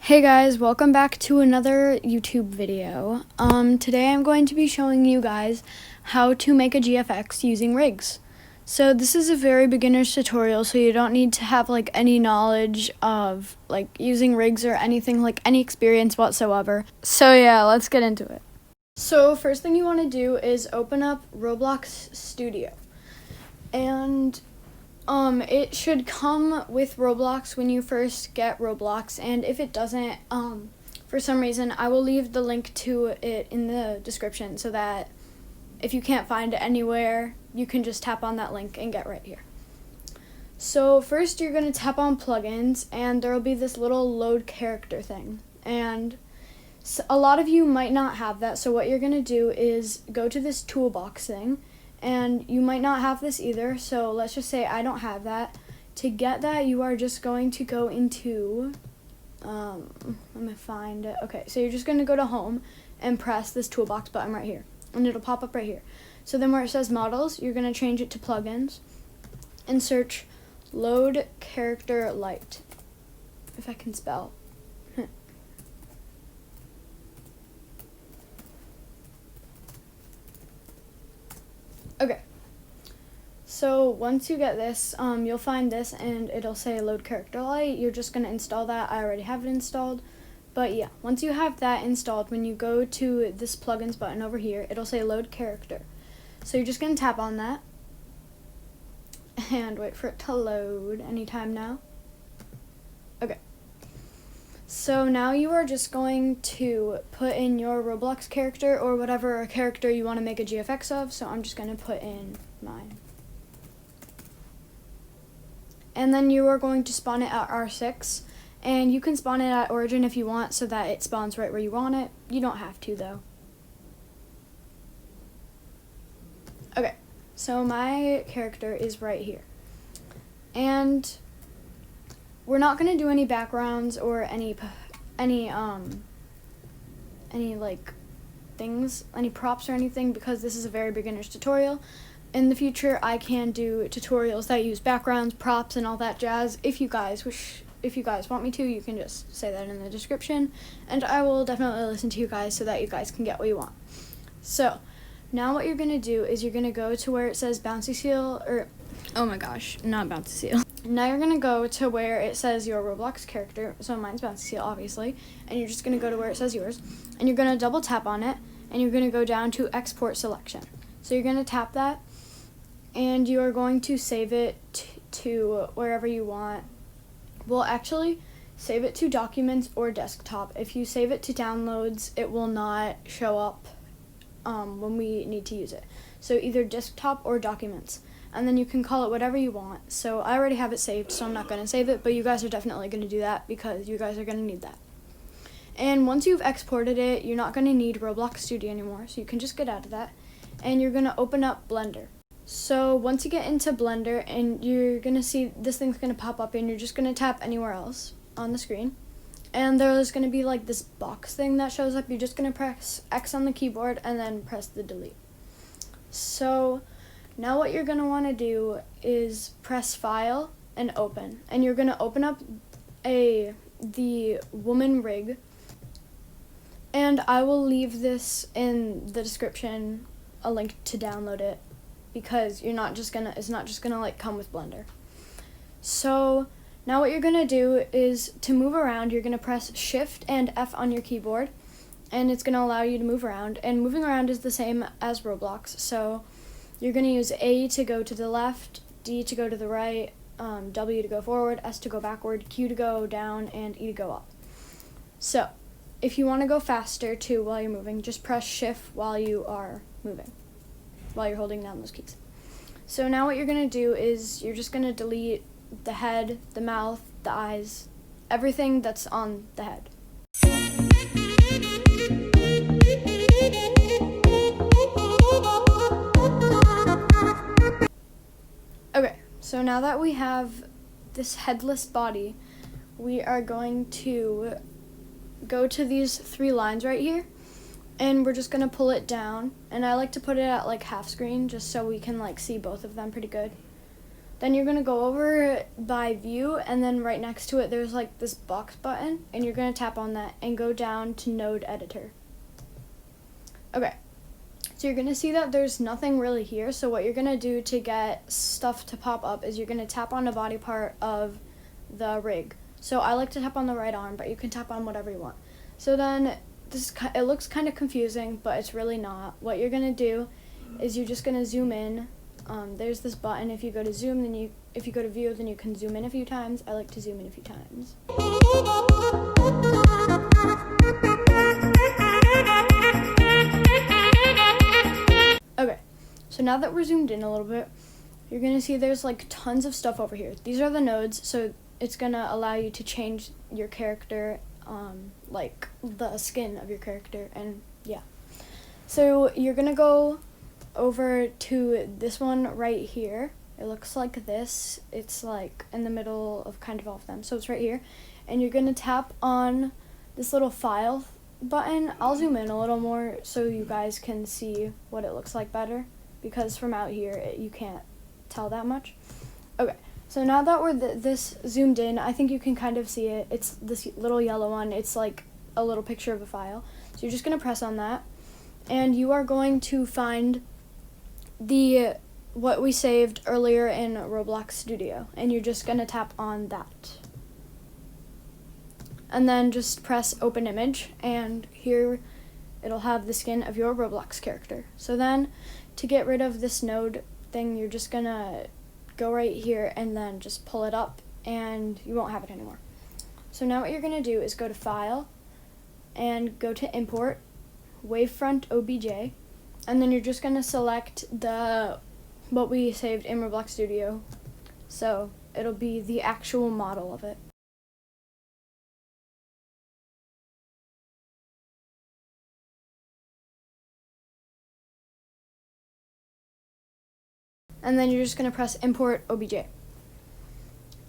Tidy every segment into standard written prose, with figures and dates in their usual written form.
Hey guys, welcome back to another YouTube video. Today I'm going to be showing you guys how to make a GFX using rigs. So this is a very beginner's tutorial, so you don't need to have like any knowledge of like using rigs or anything, like any experience whatsoever. So yeah, let's get into it. So first thing you want to do is open up Roblox Studio. And it should come with Roblox when you first get Roblox, and if it doesn't, for some reason, I will leave the link to it in the description so that if you can't find it anywhere, you can just tap on that link and get right here. So first you're going to tap on plugins, and there will be this little load character thing, and a lot of you might not have that, so what you're going to do is go to this toolbox thing. And you might not have this either, so let's just say I don't have that. To get that, you are just going to go into, let me find it. Okay, so you're just going to go to home and press this toolbox button right here, and it'll pop up right here. So then where it says models, you're going to change it to plugins and search load character light, if I can spell. Okay, so once you get this, you'll find this and it'll say load character light. You're just going to install that. I already have it installed. But yeah, once you have that installed, when you go to this plugins button over here, it'll say load character. So you're just going to tap on that and wait for it to load anytime now. Okay. So now you are just going to put in your Roblox character or whatever character you want to make a GFX of. So I'm just going to put in mine. And then you are going to spawn it at R6. And you can spawn it at origin if you want so that it spawns right where you want it. You don't have to though. Okay, so my character is right here. And we're not going to do any backgrounds or any like things, any props or anything, because this is a very beginner's tutorial. In the future, I can do tutorials that use backgrounds, props, and all that jazz. If you guys want me to, you can just say that in the description, and I will definitely listen to you guys so that you guys can get what you want. So now what you're going to do is you're going to go to where it says Bouncy Seal, or oh my gosh, not Bouncy Seal. Now you're going to go to where it says your Roblox character, so mine's Bouncy Seal, obviously, and you're just going to go to where it says yours, and you're going to double tap on it, and you're going to go down to Export Selection. So you're going to tap that, and you are going to save it to wherever you want. Well, actually, save it to Documents or Desktop. If you save it to Downloads, it will not show up when we need to use it. So either Desktop or Documents. And then you can call it whatever you want. So I already have it saved, so I'm not going to save it, but you guys are definitely going to do that because you guys are going to need that. And once you've exported it, you're not going to need Roblox Studio anymore, so you can just get out of that. And you're going to open up Blender. So once you get into Blender, and you're going to see this thing's going to pop up, and you're just going to tap anywhere else on the screen. And there's going to be like this box thing that shows up. You're just going to press X on the keyboard and then press the delete. So now what you're going to want to do is press File and Open. And you're going to open up the woman rig. And I will leave this in the description, a link to download it, because it's not just gonna like come with Blender. So now what you're going to do is to move around, you're going to press Shift and F on your keyboard, and it's going to allow you to move around. And moving around is the same as Roblox. So you're going to use A to go to the left, D to go to the right, W to go forward, S to go backward, Q to go down, and E to go up. So if you want to go faster too while you're moving, just press Shift while you are moving, while you're holding down those keys. So now what you're going to do is you're just going to delete the head, the mouth, the eyes, everything that's on the head. Okay, so now that we have this headless body, we are going to go to these 3 lines right here, and we're just going to pull it down. And I like to put it at like half screen just so we can like see both of them pretty good. Then you're going to go over by view, and then right next to it there's like this box button, and you're going to tap on that and go down to node editor. Okay, so you're going to see that there's nothing really here. So what you're going to do to get stuff to pop up is you're going to tap on the body part of the rig. So I like to tap on the right arm, but you can tap on whatever you want. So then it looks kind of confusing, but it's really not. What you're going to do is you're just going to zoom in. There's this button. If you go to zoom, then if you go to view, then you can zoom in a few times. I like to zoom in a few times. Okay, so now that we're zoomed in a little bit, you're gonna see there's like tons of stuff over here. These are the nodes, so it's gonna allow you to change your character, like the skin of your character, and yeah. So you're gonna go over to this one right here. It looks like this. It's like in the middle of kind of all of them. So it's right here. And you're going to tap on this little file button. I'll zoom in a little more so you guys can see what it looks like better, because from out here you can't tell that much. Okay, so now that we're this zoomed in, I think you can kind of see it. It's this little yellow one. It's like a little picture of a file. So you're just going to press on that, and you are going to find what we saved earlier in Roblox Studio, and you're just going to tap on that. And then just press open image, and here it'll have the skin of your Roblox character. So then to get rid of this node thing, you're just going to go right here and then just pull it up, and you won't have it anymore. So now what you're going to do is go to File and go to Import, Wavefront OBJ, and then you're just going to select what we saved in Roblox Studio. So it'll be the actual model of it. And then you're just going to press Import OBJ.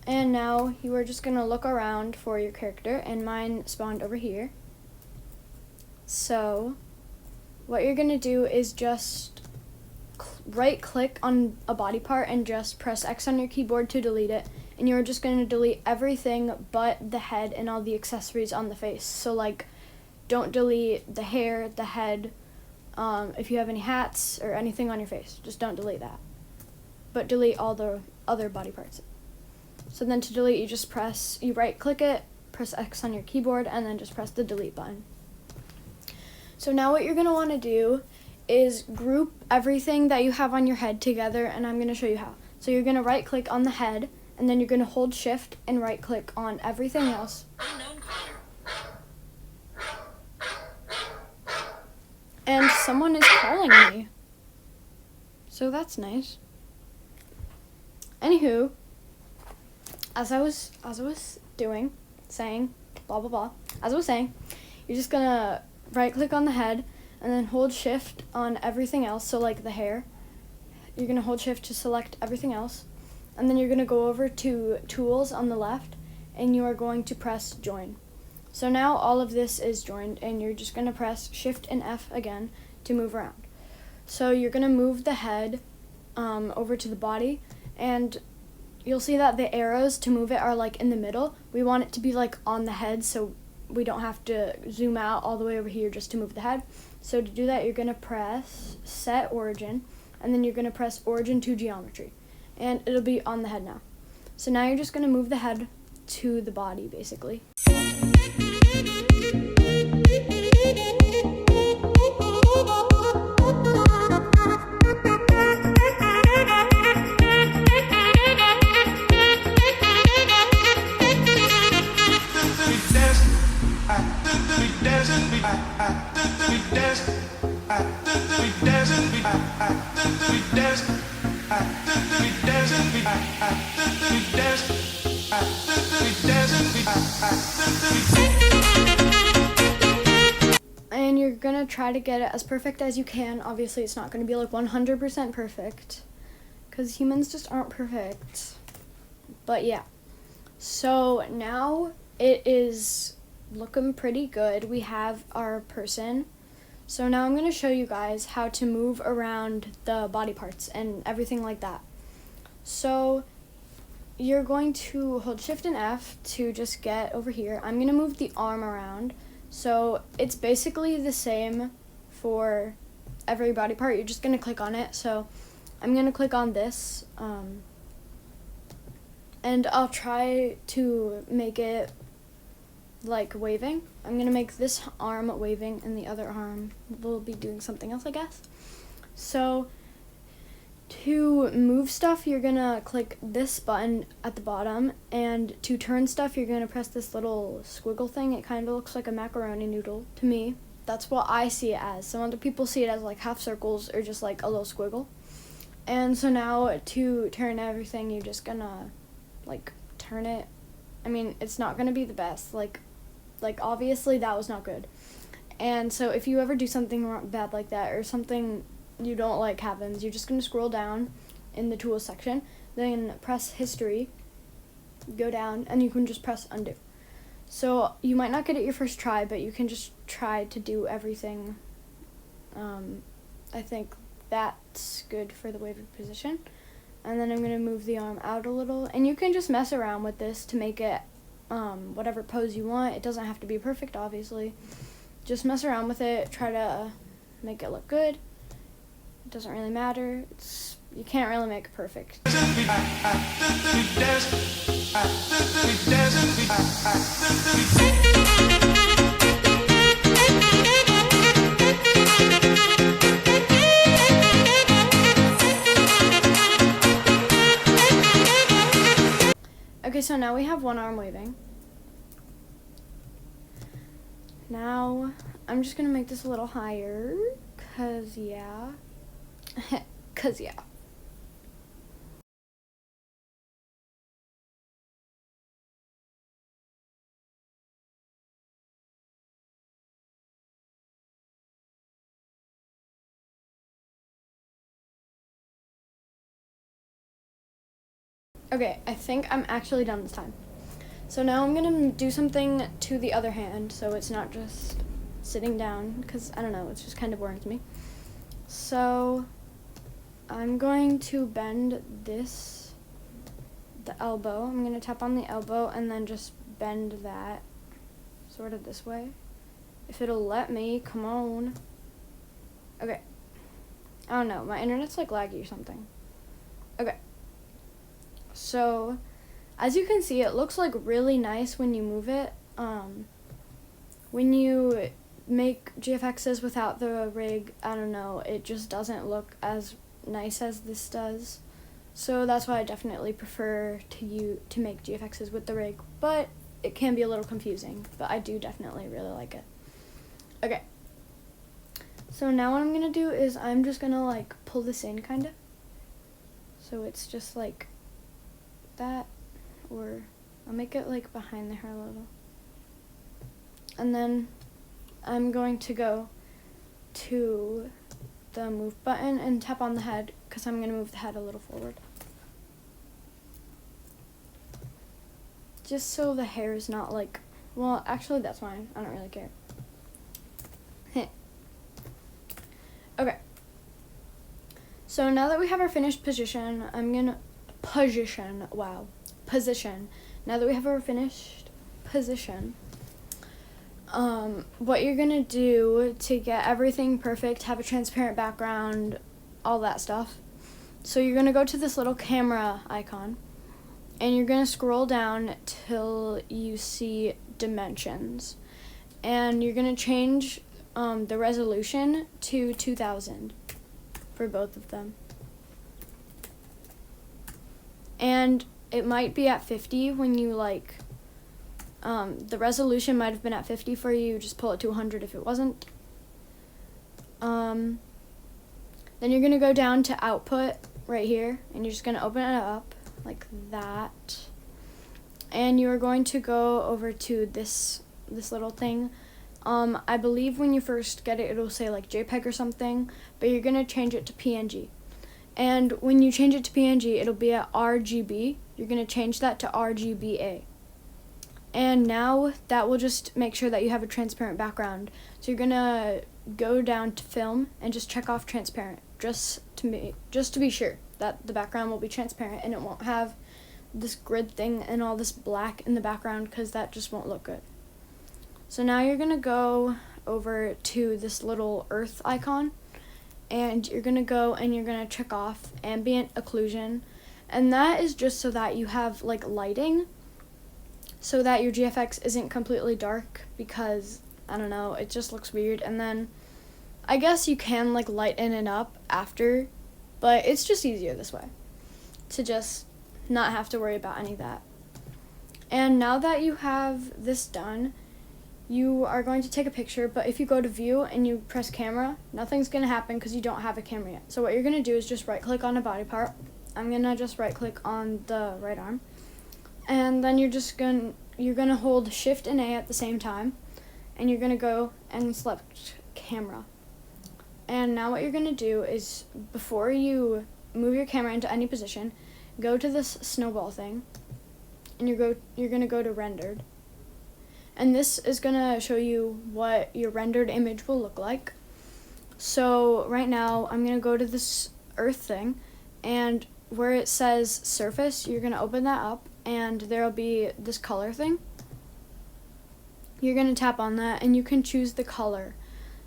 And now you are just going to look around for your character, and mine spawned over here. So what you're going to do is just right click on a body part and just press X on your keyboard to delete it, and you're just going to delete everything but the head and all the accessories on the face. So like, don't delete the hair, the head, if you have any hats or anything on your face, just don't delete that, but delete all the other body parts. So then to delete, you right click it, press X on your keyboard, and then just press the delete button. So now what you're going to want to do is group everything that you have on your head together, and I'm going to show you how. So you're going to right click on the head, and then you're going to hold shift and right click on everything else. And someone is calling me, so that's nice. Anywho, as I was saying, blah blah blah, as I was saying, you're just gonna right click on the head and then hold shift on everything else. So like the hair, you're gonna hold shift to select everything else, and then you're gonna go over to tools on the left, and you are going to press join. So now all of this is joined, and you're just gonna press shift and F again to move around. So you're gonna move the head over to the body, and you'll see that the arrows to move it are like in the middle. We want it to be like on the head, so we don't have to zoom out all the way over here just to move the head. So to do that, you're going to press set origin, and then you're going to press origin to geometry, and it'll be on the head now. So now you're just going to move the head to the body, basically. And you're gonna try to get it as perfect as you can. Obviously, it's not gonna be like 100% perfect, because humans just aren't perfect. But yeah, so now it is looking pretty good. We have our person. So now I'm going to show you guys how to move around the body parts and everything like that. So you're going to hold Shift and F to just get over here. I'm going to move the arm around. So it's basically the same for every body part. You're just going to click on it. So I'm going to click on this. And I'll try to make it like waving. I'm going to make this arm waving and the other arm will be doing something else, I guess. So to move stuff, you're going to click this button at the bottom, and to turn stuff, you're going to press this little squiggle thing. It kind of looks like a macaroni noodle to me. That's what I see it as. Some other people see it as like half circles or just like a little squiggle. And so now to turn everything, you're just going to like turn it. I mean, it's not going to be the best. Like obviously that was not good. And so if you ever do something bad like that or something you don't like happens, you're just going to scroll down in the tools section, then press history, go down, and you can just press undo. So you might not get it your first try, but you can just try to do everything. I think that's good for the waving position. And then I'm going to move the arm out a little, and you can just mess around with this to make it whatever pose you want. It doesn't have to be perfect, obviously. Just mess around with it, try to make it look good. It doesn't really matter. You can't really make it perfect. Okay, so now we have one arm waving. Now I'm just gonna make this a little higher, cause yeah. Cause yeah. Okay, I think I'm actually done this time. So now I'm gonna do something to the other hand, so it's not just sitting down, because I don't know, it's just kind of boring to me. So I'm going to bend the elbow. I'm going to tap on the elbow and then just bend that sort of this way. If it'll let me, come on. Okay. I don't know, my internet's like laggy or something. Okay. So, as you can see, it looks like really nice when you move it. When you make GFXs without the rig, I don't know, it just doesn't look as nice as this does. So that's why I definitely prefer to make GFXs with the rig, but it can be a little confusing, but I do definitely really like it. Okay. So now what I'm going to do is I'm just going to like pull this in kind of. So it's just like that, or I'll make it like behind the hair a little. And then I'm going to go to the move button and tap on the head, because I'm going to move the head a little forward. Just so the hair is not like, well, actually that's fine. I don't really care. Okay. So now that we have our finished position, position. Now that we have our finished position, what you're gonna do to get everything perfect, have a transparent background, all that stuff. So you're gonna go to this little camera icon, and you're gonna scroll down till you see dimensions, and you're gonna change the resolution to 2000 for both of them. And it might be at 50 when you like, the resolution might have been at 50 for you, just pull it to 100 if it wasn't. Then you're gonna go down to output right here, and you're just gonna open it up like that. And you're going to go over to this little thing. I believe when you first get it, it'll say like JPEG or something, but you're gonna change it to PNG. And when you change it to PNG, it'll be at RGB. You're gonna change that to RGBA. And now that will just make sure that you have a transparent background. So you're gonna go down to film and just check off transparent, just to be sure that the background will be transparent and it won't have this grid thing and all this black in the background because that just won't look good. So now you're going to go over to this little earth icon, and you're going to go and you're going to check off ambient occlusion, and that is just so that you have like lighting so that your GFX isn't completely dark, because I don't know, it just looks weird. And then I guess you can like lighten it up after, but it's just easier this way to just not have to worry about any of that. And now that you have this done, you are going to take a picture, but if you go to view and you press camera, nothing's going to happen because you don't have a camera yet. So what you're going to do is just right click on a body part. I'm going to just right click on the right arm, and then you're going to hold Shift and A at the same time, and you're going to go and select camera. And now what you're going to do is, before you move your camera into any position, go to this snowball thing, and you're going to go to rendered. And this is going to show you what your rendered image will look like. So right now I'm going to go to this earth thing, and where it says surface, you're going to open that up, and there'll be this color thing. You're going to tap on that, and you can choose the color.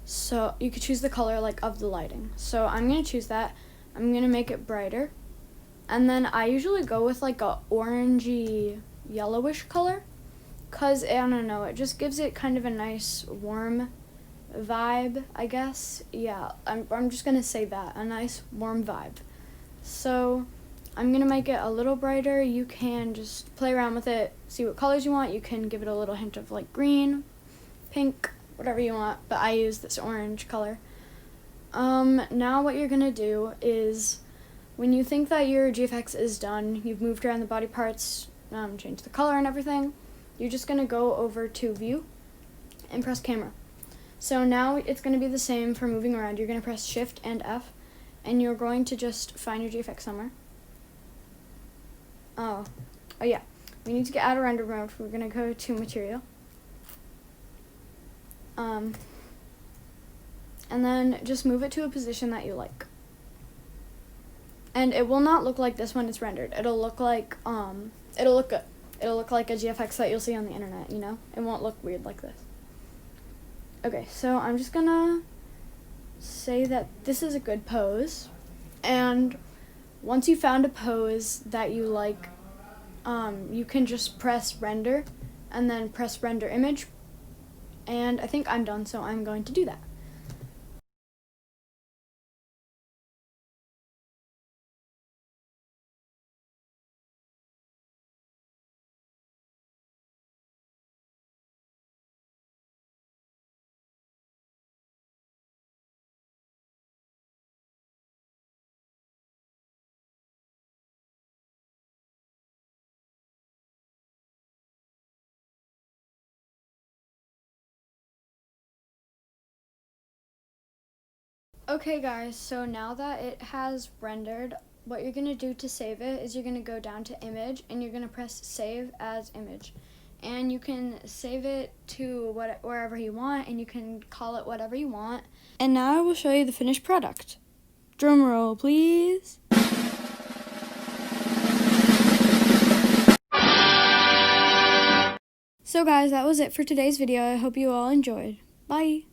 So you could choose the color like of the lighting. So I'm going to choose that. I'm going to make it brighter. And then I usually go with like a orangey yellowish color, because I don't know, it just gives it kind of a nice warm vibe, I guess. Yeah, I'm just going to say that, a nice warm vibe. So I'm going to make it a little brighter. You can just play around with it, see what colors you want. You can give it a little hint of like green, pink, whatever you want, but I use this orange color. Now what you're going to do is, when you think that your GFX is done, you've moved around the body parts, changed the color and everything, you're just going to go over to view and press camera. So now it's going to be the same for moving around. You're going to press Shift and F, and you're going to just find your GFX somewhere. Oh yeah, we need to get out of render mode. We're going to go to material. And then just move it to a position that you like. And it will not look like this when it's rendered. It'll look like, it'll look good. It'll look like a GFX that you'll see on the internet, you know? It won't look weird like this. Okay, so I'm just gonna say that this is a good pose. And once you found a pose that you like, you can just press render and then press render image. And I think I'm done, so I'm going to do that. Okay guys, so now that it has rendered, what you're going to do to save it is you're going to go down to image, and you're going to press save as image. And you can save it to wherever you want, and you can call it whatever you want. And now I will show you the finished product. Drum roll, please. So guys, that was it for today's video. I hope you all enjoyed. Bye.